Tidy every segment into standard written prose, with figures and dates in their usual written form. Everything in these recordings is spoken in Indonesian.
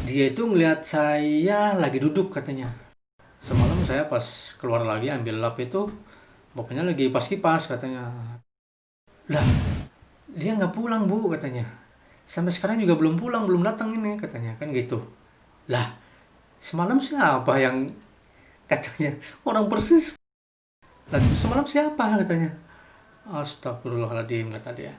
Dia itu ngelihat saya lagi duduk katanya. Semalam saya pas keluar lagi ambil lap itu, bapaknya lagi pas kipas katanya. Lah, dia nggak pulang bu katanya. Sampai sekarang juga belum pulang, belum datang ini katanya kan gitu. Lah, semalam siapa yang katanya orang persis. Lah, semalam siapa katanya. Astagfirullahaladzim kata dia.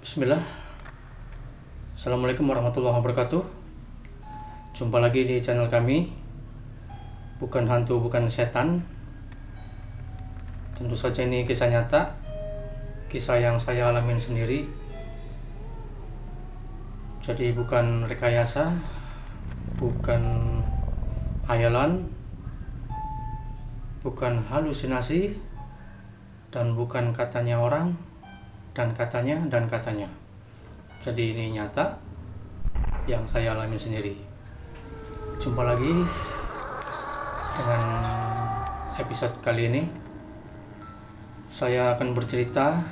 Bismillah. Assalamualaikum warahmatullahi wabarakatuh. Jumpa lagi di channel kami. Bukan hantu, bukan setan. Tentu saja ini kisah nyata, kisah yang saya alamin sendiri. Jadi bukan rekayasa, bukan hayalan, bukan halusinasi, dan bukan katanya orang, dan katanya. Jadi ini nyata yang saya alami sendiri. Jumpa lagi dengan episode kali ini. Saya akan bercerita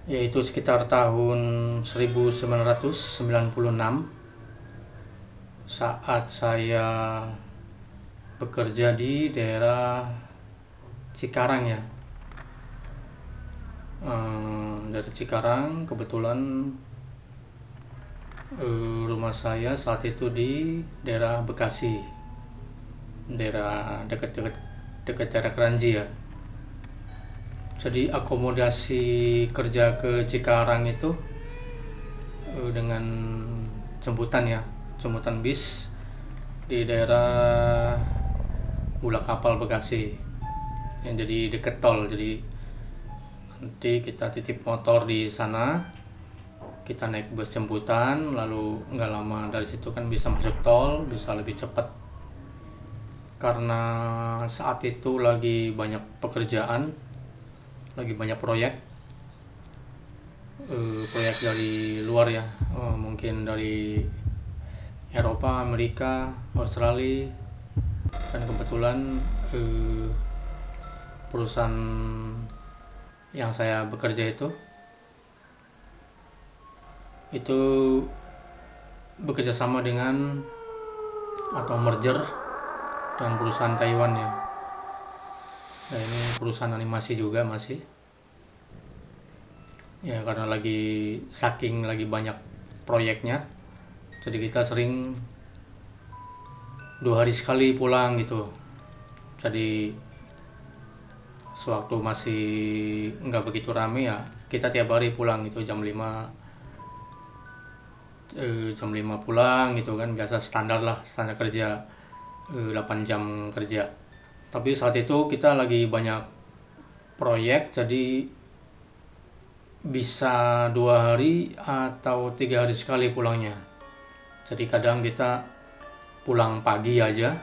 yaitu sekitar tahun 1996 saat saya bekerja di daerah Cikarang ya. Dari Cikarang kebetulan rumah saya saat itu di daerah Bekasi, daerah dekat daerah Kranji ya. Jadi akomodasi kerja ke Cikarang itu dengan jemputan bis di daerah Bulak Kapal Bekasi yang jadi deket tol. Jadi nanti kita titip motor di sana, kita naik bus jemputan, lalu nggak lama dari situ kan bisa masuk tol, bisa lebih cepat. Karena saat itu lagi banyak pekerjaan, lagi banyak proyek dari luar ya, mungkin dari Eropa, Amerika, Australia, dan kebetulan perusahaan yang saya bekerja itu bekerja sama dengan atau merger dengan perusahaan Taiwan ya. Nah, ini perusahaan animasi juga masih ya, karena saking lagi banyak proyeknya, jadi kita sering 2 hari sekali pulang gitu. Jadi sewaktu masih nggak begitu rame ya, kita tiap hari pulang gitu jam 5 pulang gitu kan, biasa standar kerja 8 jam kerja. Tapi saat itu kita lagi banyak proyek, jadi bisa 2 hari atau 3 hari sekali pulangnya. Jadi kadang kita pulang pagi aja,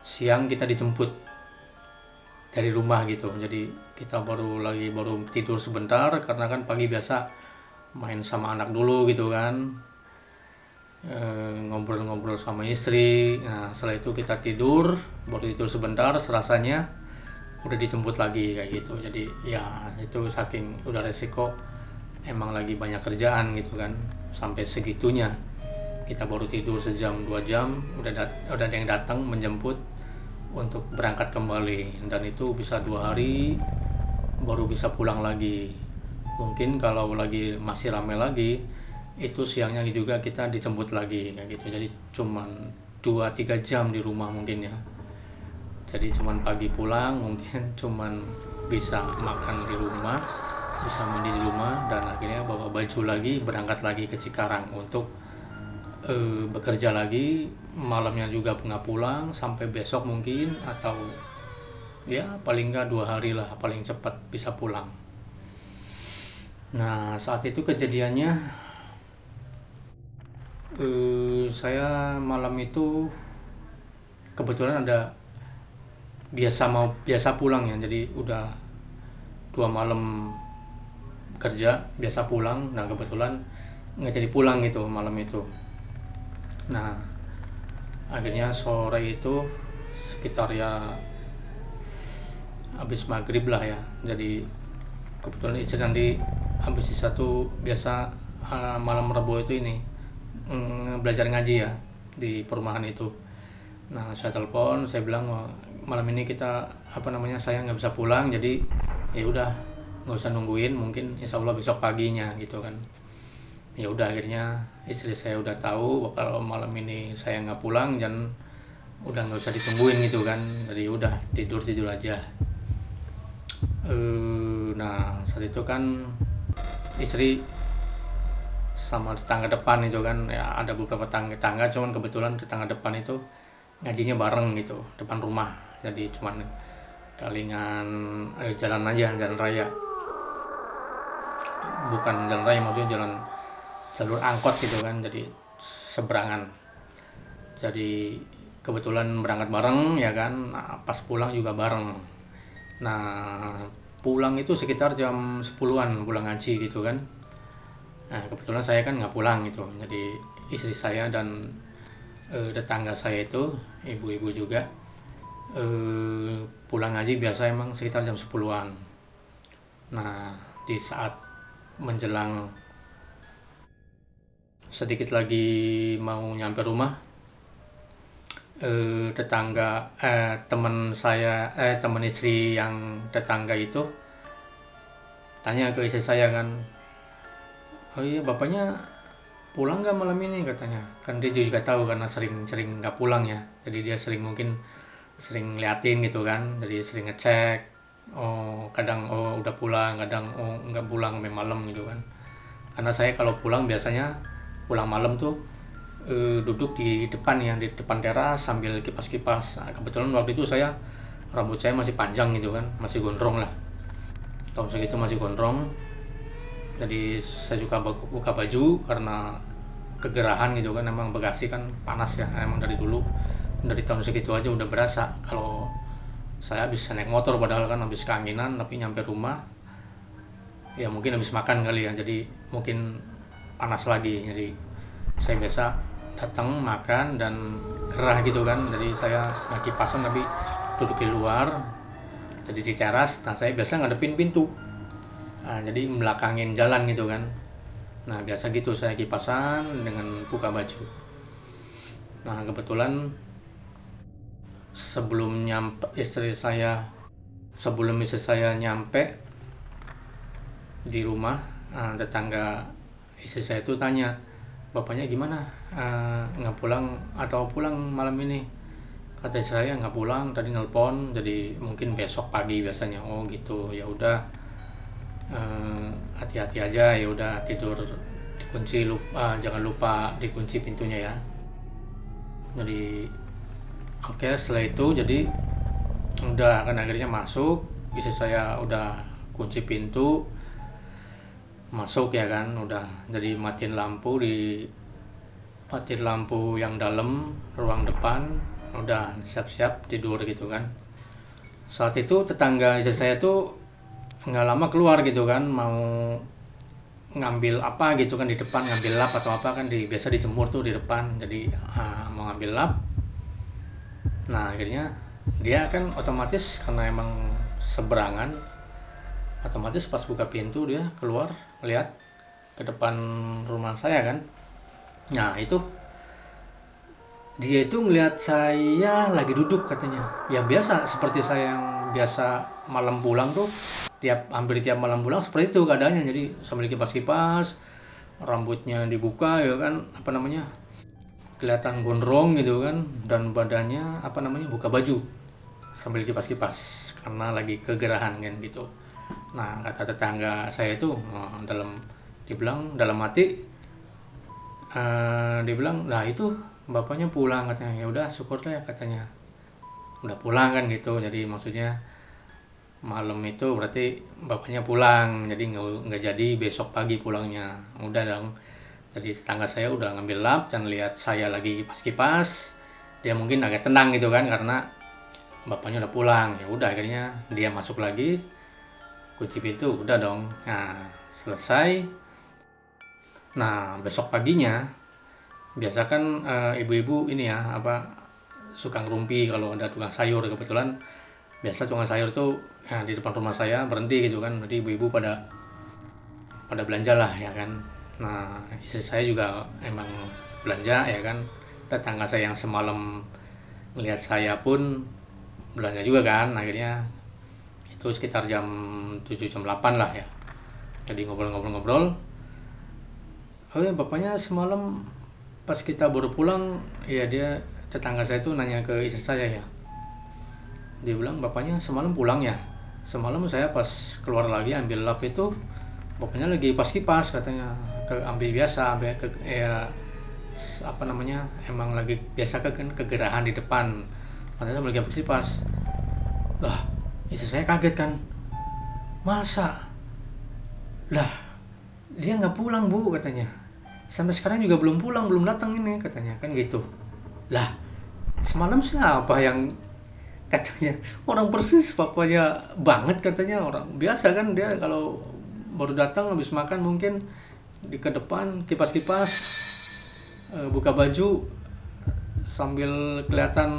siang kita dijemput dari rumah gitu. Jadi kita baru tidur sebentar, karena kan pagi biasa main sama anak dulu gitu kan, ngobrol-ngobrol sama istri. Nah setelah itu kita baru tidur sebentar, serasanya udah dijemput lagi kayak gitu. Jadi ya itu saking udah resiko, emang lagi banyak kerjaan gitu kan, sampai segitunya kita baru tidur sejam 2 jam udah ada yang datang menjemput untuk berangkat kembali, dan itu bisa 2 hari baru bisa pulang lagi. Mungkin kalau lagi masih ramai lagi, itu siangnya juga kita dijemput lagi kayak gitu. Jadi cuman 2-3 jam di rumah mungkin ya. Jadi cuman pagi pulang, mungkin cuman bisa makan di rumah, bisa mandi di rumah, dan akhirnya bawa baju lagi, berangkat lagi ke Cikarang untuk bekerja lagi. Malamnya juga nggak pulang sampai besok mungkin, atau ya paling nggak 2 hari lah paling cepat bisa pulang. Nah saat itu kejadiannya, saya malam itu kebetulan ada biasa pulang ya, jadi udah 2 malam kerja biasa pulang. Nah kebetulan nggak jadi pulang gitu malam itu. Nah akhirnya sore itu sekitar ya habis maghrib lah ya, jadi kebetulan istri nanti habis satu biasa malam Rebo itu ini belajar ngaji ya di perumahan itu. Nah saya telepon, saya bilang malam ini kita saya nggak bisa pulang, jadi ya udah nggak usah nungguin, mungkin insya Allah besok paginya gitu kan. Ya udah akhirnya istri saya udah tahu kalau malam ini saya nggak pulang dan udah nggak usah ditungguin gitu kan, jadi udah tidur aja. Nah saat itu kan istri sama tetangga depan itu kan ya, ada beberapa tetangga, cuman kebetulan tetangga depan itu ngajinya bareng gitu depan rumah, jadi cuman kalingan jalan aja, jalan raya, bukan jalan raya, maksudnya jalan jalur angkot gitu kan, jadi seberangan. Jadi kebetulan berangkat bareng ya kan. Nah, pas pulang juga bareng. Nah pulang itu sekitar jam 10-an pulang ngaji gitu kan. Nah kebetulan saya kan nggak pulang gitu, jadi istri saya dan tetangga saya itu ibu-ibu juga pulang ngaji biasa emang sekitar jam 10-an. Nah di saat menjelang sedikit lagi mau nyampe rumah, teman istri yang tetangga itu tanya ke istri saya kan, oh iya bapaknya pulang nggak malam ini, katanya. Kan dia juga tahu karena sering nggak pulang ya, jadi dia mungkin sering liatin gitu kan, jadi sering ngecek. Oh kadang udah pulang, kadang nggak pulang sampai malam gitu kan. Karena saya kalau pulang biasanya pulang malam tuh duduk di depan ya, di depan teras sambil kipas-kipas. Nah, kebetulan waktu itu rambut saya masih panjang gitu kan, masih gondrong lah, tahun segitu masih gondrong. Jadi saya suka buka baju karena kegerahan gitu kan, emang Bekasi kan panas ya, emang dari dulu, dari tahun segitu aja udah berasa kalau saya habis naik motor, padahal kan habis keanginan, tapi nyampe rumah ya mungkin habis makan kali ya, jadi mungkin panas lagi. Jadi saya biasa datang makan dan gerah gitu kan, jadi saya nggak kipasan tapi duduk di luar, jadi di teras. Nah saya biasa ngadepin pintu, nah, jadi belakangin jalan gitu kan. Nah biasa gitu saya kipasan dengan buka baju. Nah kebetulan sebelum istri saya nyampe di rumah, tetangga istri saya itu tanya, bapaknya gimana, nggak pulang atau pulang malam ini? Kata istri saya nggak pulang, tadi nelpon, jadi mungkin besok pagi biasanya. Oh gitu, ya udah, hati-hati aja, ya udah tidur dikunci, jangan lupa dikunci pintunya ya. Jadi oke, setelah itu jadi udah kan akhirnya masuk, istri saya udah kunci pintu, masuk ya kan, udah jadi matiin lampu yang dalam ruang depan, udah siap-siap tidur gitu kan. Saat itu tetangga istri saya tuh nggak lama keluar gitu kan, mau ngambil apa gitu kan di depan, ngambil lap atau apa kan, biasa dijemur tuh di depan, jadi mau ngambil lap. Nah akhirnya dia kan otomatis karena emang seberangan, otomatis pas buka pintu dia keluar lihat ke depan rumah saya kan. Nah itu dia itu ngelihat saya lagi duduk katanya, ya biasa seperti saya yang biasa malam pulang tuh, hampir tiap malam pulang seperti itu keadaannya. Jadi sambil kipas-kipas, rambutnya dibuka ya kan, kelihatan gondrong gitu kan, dan badannya buka baju sambil kipas-kipas karena lagi kegerahan kan gitu. Nah kata tetangga saya itu dibilang dalam hati, dibilang lah itu bapaknya pulang katanya. Ya udah syukurlah ya katanya, udah pulang kan gitu. Jadi maksudnya malam itu berarti bapaknya pulang, jadi nggak jadi besok pagi pulangnya. Udah dong. Jadi tetangga saya udah ngambil lap dan lihat saya lagi kipas-kipas, dia mungkin agak tenang gitu kan karena bapaknya udah pulang. Ya udah akhirnya dia masuk lagi, kunci pintu, udah dong. Nah, selesai. Nah, besok paginya biasa kan ibu-ibu ini ya apa suka ngerumpi kalau ada tukang sayur. Kebetulan biasa tukang sayur tuh ya, di depan rumah saya berhenti gitu kan, jadi ibu-ibu pada pada belanja lah ya kan. Nah, istri saya juga emang belanja ya kan. Tetangga saya yang semalam melihat saya pun belanja juga kan. Akhirnya itu sekitar jam 7 jam 8 lah ya. Jadi ngobrol-ngobrol-ngobrol. Oh ya, bapaknya semalam pas kita baru pulang, ya dia tetangga saya tuh nanya ke istri saya ya. Dia bilang bapaknya semalam pulang ya. Semalam saya pas keluar lagi ambil lap itu bapaknya lagi pas kipas katanya, ke ambil biasa ambil ke ya apa namanya emang lagi biasa kegerahan di depan katanya lagi pas kipas. Lah, istri saya kaget kan, masa lah dia nggak pulang bu katanya, sampai sekarang juga belum pulang, belum datang ini katanya kan gitu. Lah, semalam siapa yang katanya orang persis papanya banget katanya, orang biasa kan dia kalau baru datang habis makan mungkin di ke depan kipas-kipas buka baju sambil kelihatan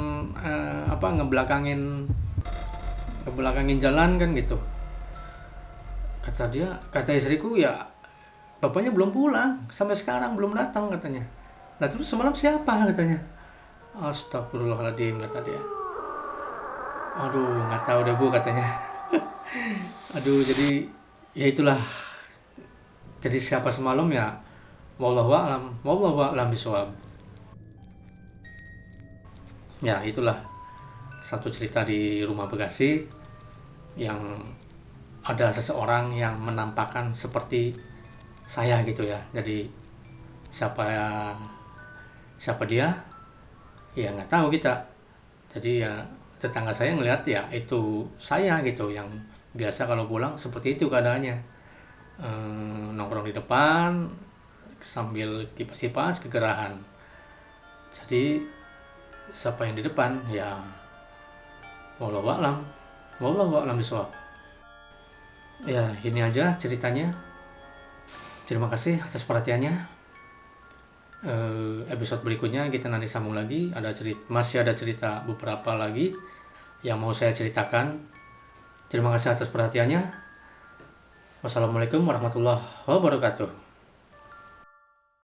apa ngebelakangin jalan kan gitu. Kata dia, kata istriku ya bapaknya belum pulang sampai sekarang belum datang katanya. Nah terus semalam siapa katanya. Astagfirullahaladzim kata dia. Aduh nggak tahu deh bu katanya. Aduh jadi ya itulah, jadi siapa semalam ya wallahu a'lam bishawab. Ya itulah satu cerita di rumah Bekasi yang ada seseorang yang menampakkan seperti saya gitu ya. Jadi siapa siapa dia ya nggak tahu kita. Jadi ya tetangga saya ngelihat ya itu saya gitu yang biasa kalau pulang seperti itu keadaannya. Nongkrong di depan sambil kipas-kipas kegerahan. Jadi siapa yang di depan ya wallahu a'lam, wallahu a'lam bishawab. Ya ini aja ceritanya. Terima kasih atas perhatiannya. Episode berikutnya kita nanti sambung lagi. Masih ada cerita beberapa lagi yang mau saya ceritakan. Terima kasih atas perhatiannya. Wassalamualaikum warahmatullahi wabarakatuh.